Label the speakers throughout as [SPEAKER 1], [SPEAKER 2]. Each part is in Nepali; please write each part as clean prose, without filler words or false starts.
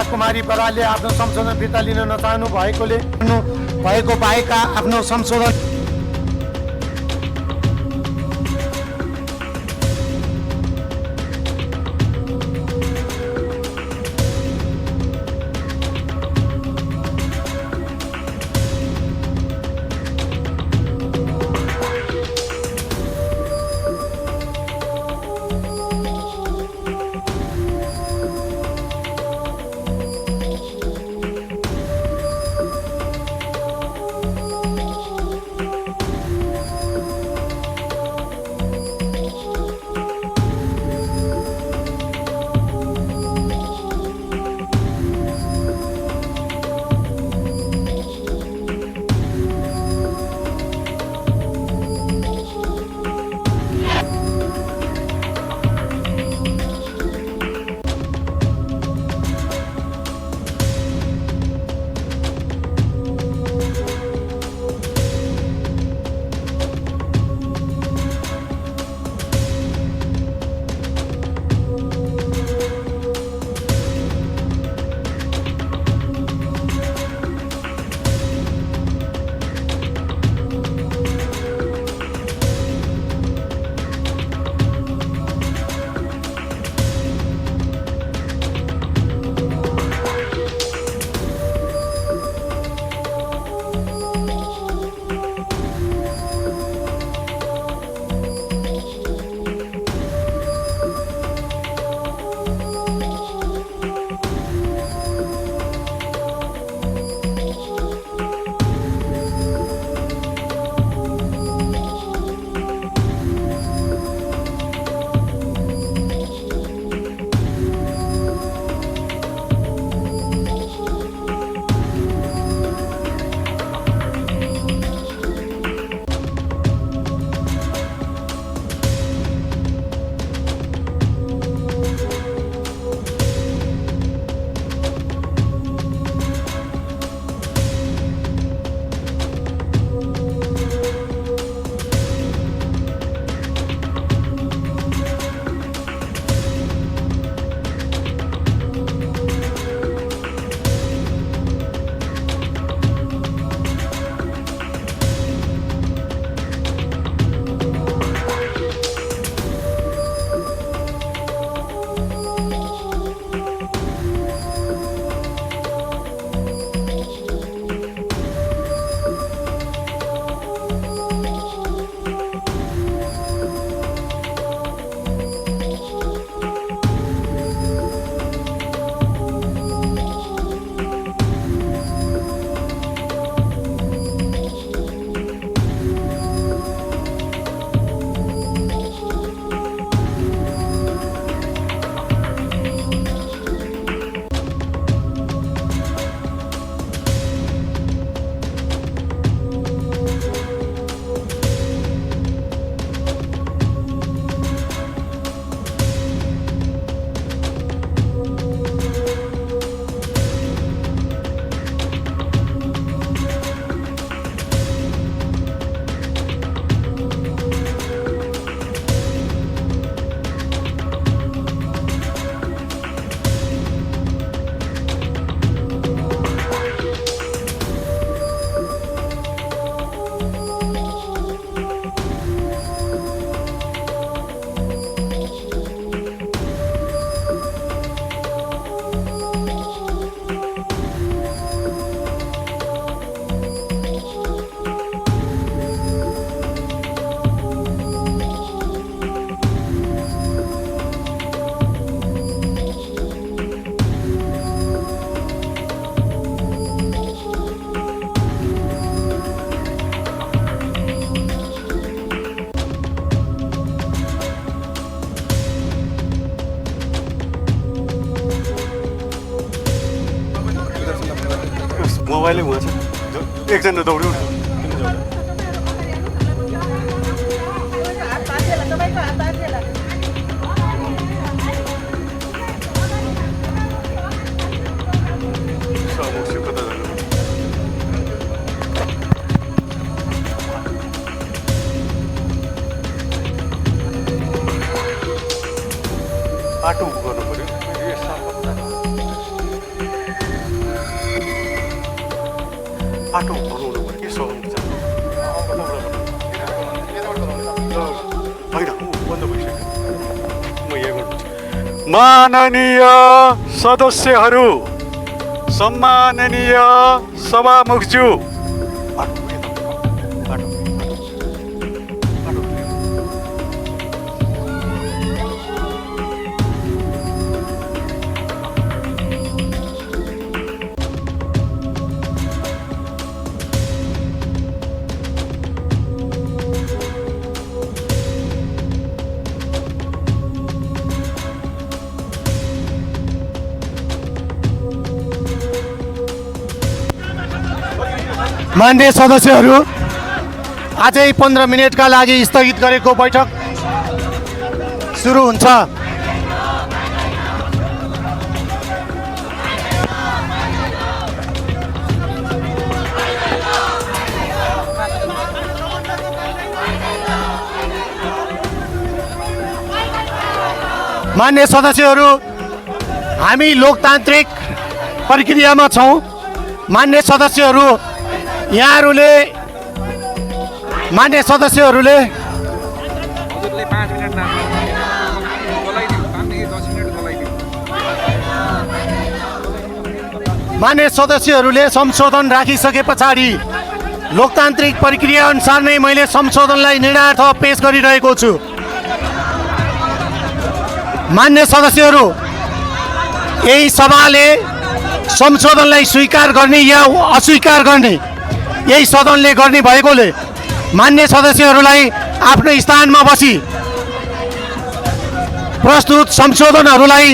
[SPEAKER 1] सुशीला कुमारी बरालले आफ्नो संशोधन फिर्ता लिन नचाहनु भएकोले भएको बाहेक आफ्नो संशोधन
[SPEAKER 2] मोबाइलै हुँदैछ एकजना दौड्यो बाटो गर्नु पर्यो बाटो बनाउनु पर्यो के सहयोग छ होइन बन्द भइसक्यो म यहाँबाट माननीय सदस्यहरू सम्माननीय सभामुखज्यू
[SPEAKER 1] मान्य सदस्यहरू अझै 15 मिनेटका लागि स्थगित गरेको बैठक सुरु हुन्छ। मान्य सदस्यहरू हामी लोकतान्त्रिक प्रक्रियामा छौँ। मान्य सदस्यहरू यहाँहरूले मान्य सदस्यहरूले
[SPEAKER 3] हजुरले 5 मिनेट बोलाइदिनु 5 देखि 10 मिनेट बोलाइदिनु।
[SPEAKER 1] मान्य सदस्यहरूले संशोधन राखिसके पछाडि लोकतान्त्रिक प्रक्रिया अनुसार नै मैले संशोधनलाई निर्णयार्थ पेश गरिरहेको छु। मान्य सदस्यहरू यही सभाले संशोधनलाई स्वीकार गर्ने या अस्वीकार गर्ने यही सदनले गर्ने भएकोले मान्य सदस्यहरूलाई आफ्नो स्थानमा बसी प्रस्तुत संशोधनहरूलाई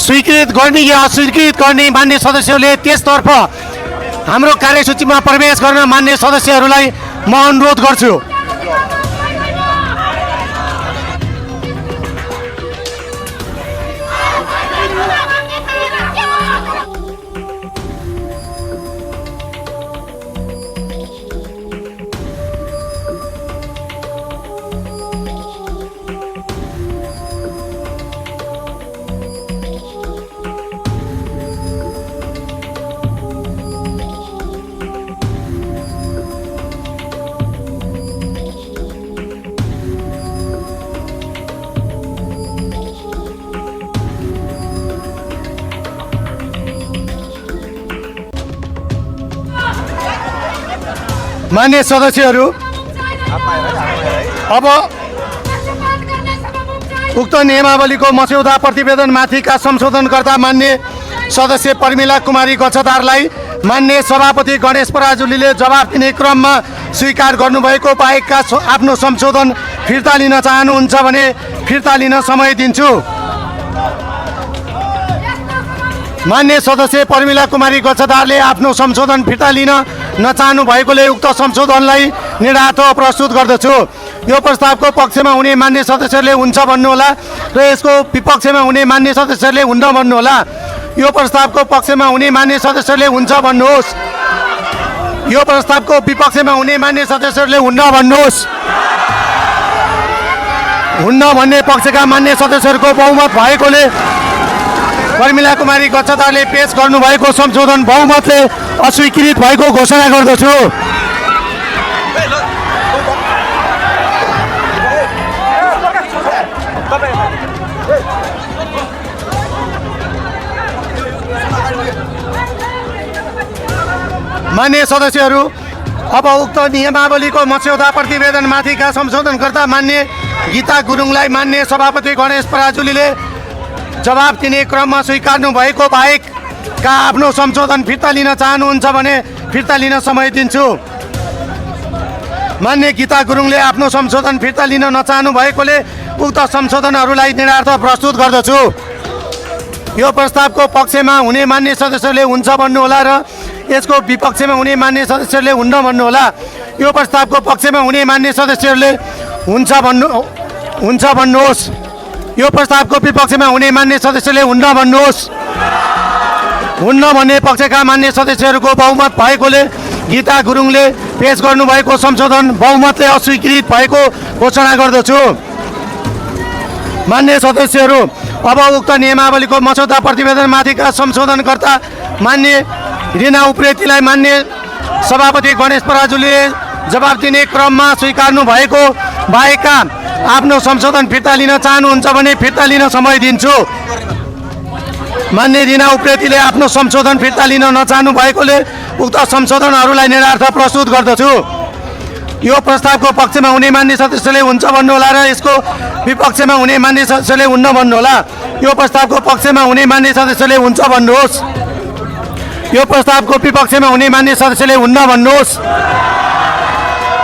[SPEAKER 1] स्वीकृत गर्ने या अस्वीकृत गर्ने मान्य सदस्यहरूले त्यसतर्फ हाम्रो कार्यसूचीमा प्रवेश गर्न मान्य सदस्यहरूलाई म अनुरोध गर्छु। मान्य सदस्यहरू अब उक्त नियमावलीको मस्यौदा प्रतिवेदनमाथिका संशोधनकर्ता मान्य सदस्य प्रमिला कुमारी गच्छदारलाई मान्य सभापति गणेश पराजुलीले जवाफ दिने क्रममा स्वीकार गर्नुभएको बाहेकका आफ्नो संशोधन फिर्ता लिन चाहनुहुन्छ भने फिर्ता लिन समय दिन्छु। मान्य सदस्य प्रमिला कुमारी गच्छदारले आफ्नो संशोधन फिर्ता लिन नचाहनु भएकोले उक्त संशोधनलाई निर्णयार्थ प्रस्तुत गर्दछु। यो प्रस्तावको पक्षमा हुने मान्य सदस्यहरूले हुन्छ भन्नुहोला र यसको विपक्षमा हुने मान्य सदस्यहरूले हुन्न भन्नुहोला। यो प्रस्तावको पक्षमा हुने मान्य सदस्यहरूले हुन्छ भन्नुहोस्। यो प्रस्तावको विपक्षमा हुने मान्य सदस्यहरूले हुन्न भन्नुहोस्। हुन्न भन्ने पक्षका मान्य सदस्यहरूको बहुमत भएकोले प्रमिला कुमारी गच्छदारले पेश गर्नुभएको संशोधन बहुमतले अस्वीकृत भएको घोषणा गर्दछु। मान्य सदस्यहरू अब उक्त नियमावलीको मस्यौदा प्रतिवेदनमाथिका संशोधनकर्ता मान्य गीता गुरुङलाई मान्य सभापति गणेश पराजुलीले जवाफ दिने क्रममा स्वीकार्नु भएको बाहेकका आफ्नो संशोधन फिर्ता लिन चाहनुहुन्छ भने फिर्ता लिन समय दिन्छु। मान्य गीता गुरुङले आफ्नो संशोधन फिर्ता लिन नचाहनु भएकोले उक्त संशोधनहरूलाई निर्णयार्थ प्रस्तुत गर्दछु। यो प्रस्तावको पक्षमा हुने मान्य सदस्यहरूले हुन्छ भन्नुहोला र यसको विपक्षमा हुने मान्य सदस्यहरूले हुन्न भन्नुहोला। यो प्रस्तावको पक्षमा हुने मान्य सदस्यहरूले हुन्छ भन्नुहोस्। यो प्रस्तावको विपक्षमा हुने मान्य सदस्यले हुन्न भन्नुहोस्। हुन्न भन्ने पक्षका मान्य सदस्यहरूको बहुमत भएकोले गीता गुरुङले पेश गर्नुभएको संशोधन बहुमतले अस्वीकृत भएको घोषणा गर्दछु। मान्य सदस्यहरू अब उक्त नियमावलीको मस्यौदा प्रतिवेदनमाथिका संशोधनकर्ता मान्य रिना उप्रेतीलाई मान्य सभापति गणेश पराजुलीले जवाब दिने क्रममा स्वीकार्नु भएको बाहेकका आफ्नो संशोधन फिर्ता लिन चाहनुहुन्छ भने फिर्ता लिन समय दिन्छु। मान्य रिना उप्रेतीले आफ्नो संशोधन फिर्ता लिन नचाहनु भएकोले उक्त संशोधनहरूलाई निरार्थ प्रस्तुत गर्दछु। यो प्रस्तावको पक्षमा हुने मान्य सदस्यले हुन्छ भन्नुहोला र यसको विपक्षमा हुने मान्य सदस्यले हुन्न भन्नुहोला। यो प्रस्तावको पक्षमा हुने मान्य सदस्यले हुन्छ भन्नुहोस्। यो प्रस्तावको विपक्षमा हुने मान्य सदस्यले हुन्न भन्नुहोस्।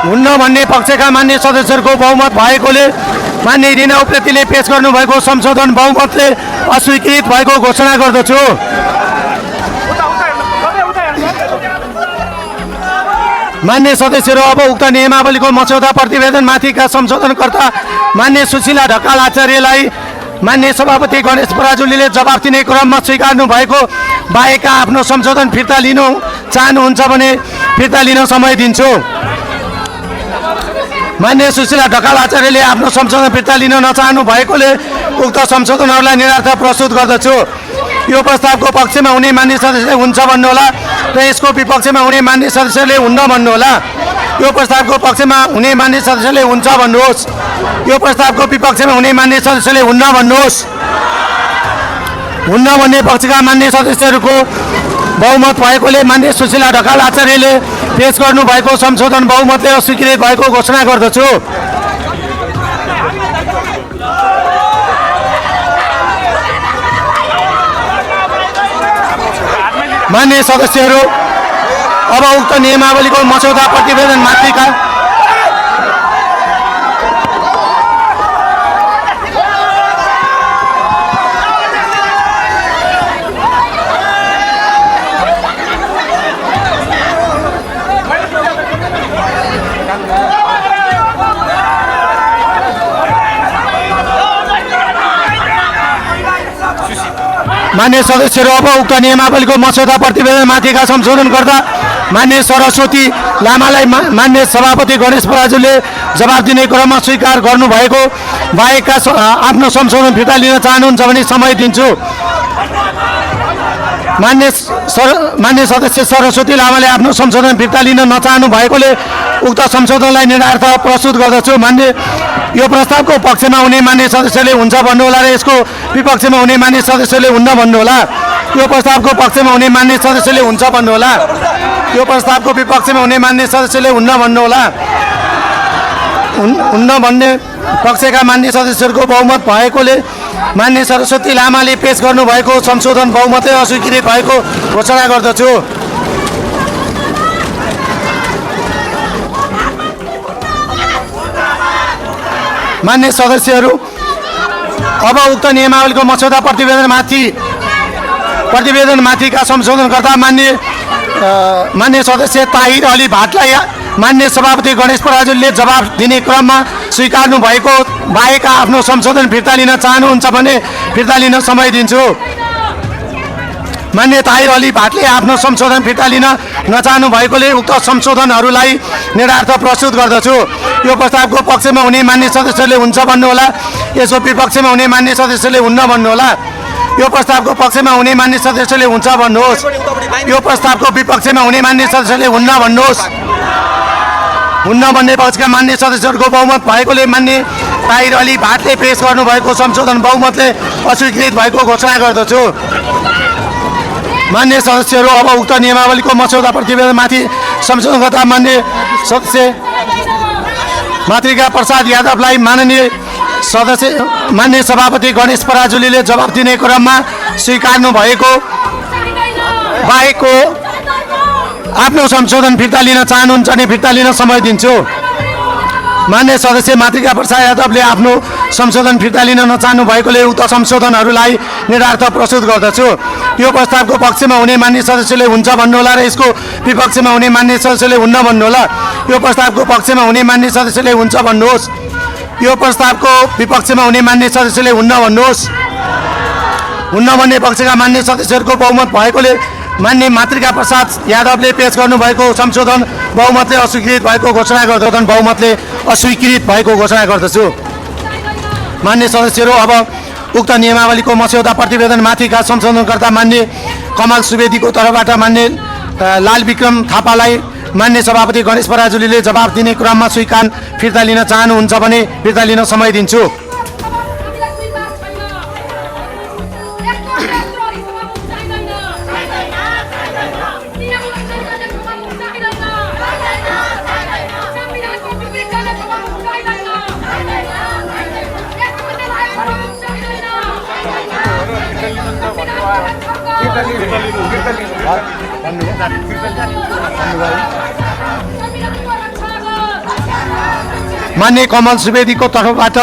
[SPEAKER 1] हुन्न भन्ने पक्षका मान्य सदस्यहरूको बहुमत भएकोले मान्य रिना उप्रेतीले पेश गर्नुभएको संशोधन बहुमतले अस्वीकृत भएको घोषणा गर्दछु। मान्य सदस्यहरू, अब उक्त नियमावलीको मस्यौदा प्रतिवेदनमाथिका संशोधनकर्ता मान्य सुशीला ढकाल आचार्यलाई मान्य सभापति गणेश पराजुलीले जवाब दिने क्रममा स्वीकार्नु भएको बाहेकका आफ्नो संशोधन फिर्ता लिनु चाहनुहुन्छ भने फिर्ता लिन समय दिन्छु। मान्य सुशीला ढकाल आचार्यले आफ्नो संशोधन फिर्ता लिन नचाहनु भएकोले उक्त संशोधनहरूलाई निरार्थ प्रस्तुत गर्दछु। यो प्रस्तावको पक्षमा हुने मान्य सदस्यले हुन्छ भन्नुहोला र यसको विपक्षमा हुने मान्य सदस्यले हुन्न भन्नुहोला। यो प्रस्तावको पक्षमा हुने मान्य सदस्यले हुन्छ भन्नुहोस्। यो प्रस्तावको विपक्षमा हुने मान्य सदस्यले हुन्न भन्नुहोस्। हुन्न भन्ने पक्षका मान्य सदस्यहरूको बहुमत भएकोले मान्य सुशीला ढकाल आचार्यले पेश गर्नुभएको संशोधन बहुमतले अस्वीकृत भएको घोषणा गर्दछु। मान्य सदस्यहरू, अब उक्त नियमावलीको मस्यौदा प्रतिवेदनमाथिका मान्य सदस्यहरू, अब उक्त नियमावलीको मस्यौदा प्रतिवेदनमाथिका संशोधन गर्दा मान्य सरस्वती लामालाई मान्य सभापति गणेश पराजुले जवाब दिने क्रममा स्वीकार गर्नुभएको बाहेकका आफ्नो संशोधन फिर्ता लिन चाहनुहुन्छ भने समय दिन्छु। मान्य सदस्य सरस्वती लामाले आफ्नो संशोधन फिर्ता लिन नचाहनु भएकोले उक्त संशोधनलाई निरार्थ प्रस्तुत गर्दछु। मान्य यो प्रस्तावको पक्षमा हुने मान्य सदस्यले हुन्छ भन्नुहोला र यसको विपक्षमा हुने मान्य सदस्यले हुन्न भन्नुहोला। यो प्रस्तावको पक्षमा हुने मान्य सदस्यले हुन्छ भन्नुहोला। यो प्रस्तावको विपक्षमा हुने मान्य सदस्यले हुन्न भन्नुहोला। हुन्न भन्ने पक्षका मान्य सदस्यहरूको बहुमत भएकोले मान्य सरस्वती लामाले पेश गर्नुभएको संशोधन बहुमतले अस्वीकृत भएको घोषणा गर्दछु। मान्य सदस्यहरू, अब उक्त नियमावलीको मस्यौदा प्रतिवेदनमाथिका संशोधनकर्ता मान्य सदस्य ताहिर अली भाटलाई मान्य सभापति गणेश पराजुलीले जवाब दिने क्रममा स्वीकार्नु भएको बाहेकका आफ्नो संशोधन फिर्ता लिन चाहनुहुन्छ भने फिर्ता लिन समय दिन्छु। मान्य ताहिर अली भाटले आफ्नो संशोधन फिर्ता लिन नचाहनु भएकोले उक्त संशोधनहरूलाई निरार्थ प्रस्तुत गर्दछु। यो प्रस्तावको पक्षमा हुने मान्य सदस्यले हुन्छ भन्नुहोला। यसको विपक्षमा हुने मान्य सदस्यले हुन्न भन्नुहोला। यो प्रस्तावको पक्षमा हुने मान्य सदस्यले हुन्छ भन्नुहोस्। यो प्रस्तावको विपक्षमा हुने मान्य सदस्यले हुन्न भन्नुहोस्। हुन्न भन्ने पक्षका मान्य सदस्यहरूको बहुमत भएकोले मान्य ताहिर अली भाटले पेश गर्नुभएको संशोधन बहुमतले अस्वीकृत भएको घोषणा गर्दछु। मान्य सदस्यहरू, अब उक्त नियमावलीको मस्यौदा प्रतिवेदनमाथि संशोधनकर्ता मान्य सदस्य मातृका प्रसाद यादवलाई मान्य सभापति गणेश पराजुलीले जवाब दिने क्रममा स्वीकार्नु भएको बाहेकको आफ्नो संशोधन फिर्ता लिन चाहनुहुन्छ भने फिर्ता लिन समय दिन्छु। मान्य सदस्य मातृका प्रसाद यादवले आफ्नो संशोधन फिर्ता लिन नचाहनु भएकोले उक्त संशोधनहरूलाई निरार्थ प्रस्तुत गर्दछु। यो प्रस्तावको पक्षमा हुने मान्य सदस्यले हुन्छ भन्नुहोला र यसको विपक्षमा हुने मान्य सदस्यले हुन्न भन्नुहोला। यो प्रस्तावको पक्षमा हुने मान्य सदस्यले हुन्छ भन्नुहोस्। यो प्रस्तावको विपक्षमा हुने मान्य सदस्यले हुन्न भन्नुहोस्। हुन्न भन्ने पक्षका मान्य सदस्यहरूको बहुमत भएकोले मान्य मातृका प्रसाद यादवले पेश गर्नुभएको संशोधन बहुमतले अस्वीकृत भएको घोषणा गर्दछु। मान्य सदस्यहरू, अब उक्त नियमावलीको मस्यौदा प्रतिवेदनमाथिका संशोधनकर्ता मान्य कमल सुवेदीको तर्फबाट मान्य लाल विक्रम थापालाई मान्य सभापति गणेश पराजुलीले जवाफ दिने क्रममा स्वीकार फिर्ता लिन चाहनुहुन्छ भने फिर्ता लिन समय दिन्छु। मान्य कमल सुवेदीको तर्फबाट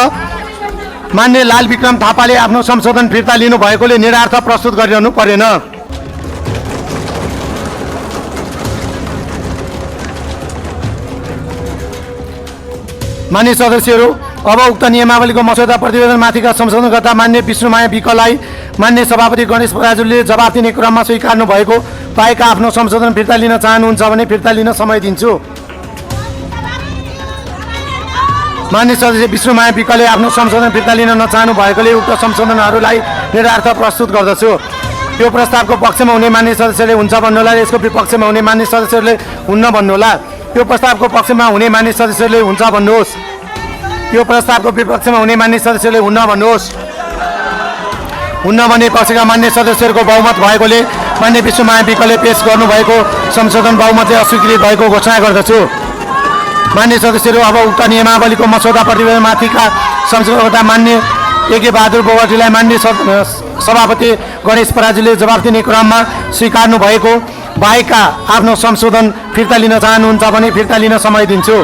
[SPEAKER 1] मान्य लाल विक्रम थापाले आफ्नो संशोधन फिर्ता लिनु भएकोले निरार्थ प्रस्तुत गरिरहनु परेन। मान्य सदस्यहरू, अब उक्त नियमावलीको मस्यौदा प्रतिवेदनमाथिका संशोधन गर्दा मान्य विष्णुमाया विकलाई मान्य सभापति गणेश पराजुलीले जवाफ दिने क्रममा स्वीकार्नु भएको बाहेक आफ्नो संशोधन फिर्ता लिन चाहनुहुन्छ भने फिर्ता लिन समय दिन्छु। मान्य सदस्य विष्णुमाया विकले आफ्नो संशोधन फिर्ता लिन नचाहनु भएकोले उक्त संशोधनहरूलाई निरार्थ प्रस्तुत गर्दछु। यो प्रस्तावको पक्षमा हुने मान्य सदस्यले हुन्छ भन्नुहोला, यसको विपक्षमा हुने मान्य सदस्यहरूले हुन्न भन्नुहोला। यो प्रस्तावको पक्षमा हुने मान्य सदस्यहरूले हुन्छ भन्नुहोस्। यो प्रस्तावको विपक्षमा हुने मान्य सदस्यहरूले हुन्न भन्नुहोस्। हुन्न भन्ने पक्षका मान्य सदस्यहरूको बहुमत भएकोले मान्य विष्णुमाया विकले पेश गर्नुभएको संशोधन बहुमतले अस्वीकृत भएको घोषणा गर्दछु। मान्य सदस्यहरू, अब उक्त नियमावलीको मस्यौदा प्रतिवेदनमाथिका संशोधन गर्दा मान्य एके बहादुर बोगटीलाई मान्य सभापति गणेश पराजुलीले जवाफ दिने क्रममा स्वीकार्नु भएको बाहेकका आफ्नो संशोधन फिर्ता लिन चाहनुहुन्छ भने फिर्ता लिन समय दिन्छु।